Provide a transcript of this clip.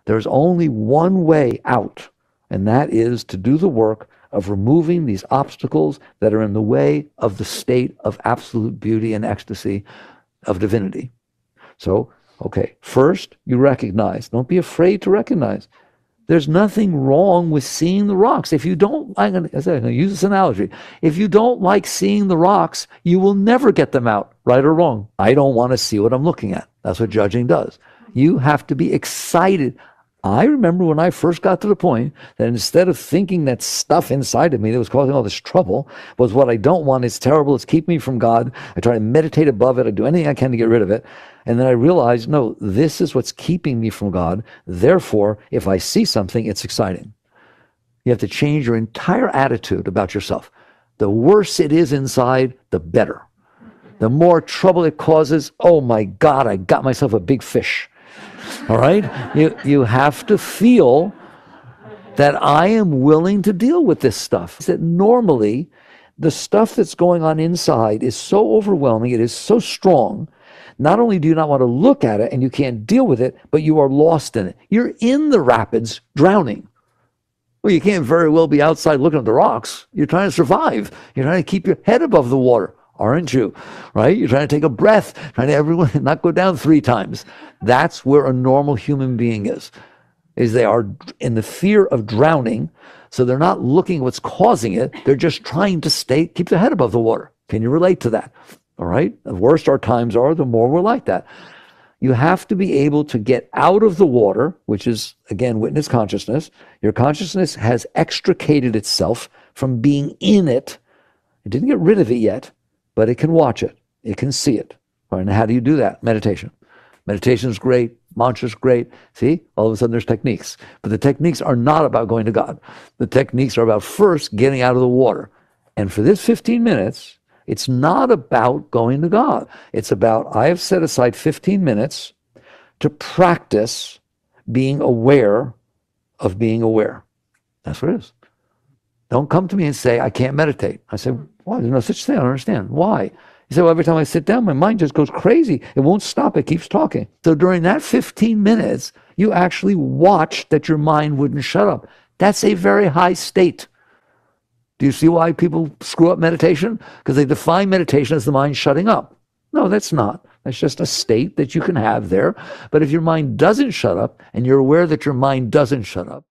There's only one way out, and that is to do the work of removing these obstacles that are in the way of the state of absolute beauty and ecstasy of divinity. So, okay, first you recognize. Don't be afraid to recognize. There's nothing wrong with seeing the rocks. If you don't, I'm going to use this analogy. If you don't like seeing the rocks, you will never get them out, right or wrong. I don't want to see what I'm looking at. That's what judging does. You have to be excited. I remember when I first got to the point that instead of thinking that stuff inside of me that was causing all this trouble was what I don't want, it's terrible, it's keeping me from God, I try to meditate above it, I do anything I can to get rid of it, and then I realized, no, this is what's keeping me from God, therefore, if I see something, it's exciting. You have to change your entire attitude about yourself. The worse it is inside, the better. The more trouble it causes, oh my God, I got myself a big fish. All right? You have to feel that I am willing to deal with this stuff. That normally, the stuff that's going on inside is so overwhelming, it is so strong, not only do you not want to look at it and you can't deal with it, but you are lost in it. You're in the rapids, drowning. Well, you can't very well be outside looking at the rocks. You're trying to survive. You're trying to keep your head above the water. Aren't you? Right? You're trying to take a breath, trying to everyone not go down 3 times. That's where a normal human being is they are in the fear of drowning, so they're not looking at what's causing it. They're just trying to keep their head above the water. Can you relate to that? All right? The worse our times are, the more we're like that. You have to be able to get out of the water, which is, again, witness consciousness. Your consciousness has extricated itself from being in it. It didn't get rid of it yet, but it can watch it. It can see it. All right, and how do you do that? Meditation. Meditation is great. Mantra's great. See, all of a sudden there's techniques. But the techniques are not about going to God. The techniques are about first getting out of the water. And for this 15 minutes, it's not about going to God. It's about, I have set aside 15 minutes to practice being aware of being aware. That's what it is. Don't come to me and say, I can't meditate. I say, why? There's no such thing. I don't understand. Why? He said, well, every time I sit down, my mind just goes crazy. It won't stop. It keeps talking. So during that 15 minutes, you actually watched that your mind wouldn't shut up. That's a very high state. Do you see why people screw up meditation? Because they define meditation as the mind shutting up. No, that's not. That's just a state that you can have there. But if your mind doesn't shut up, and you're aware that your mind doesn't shut up,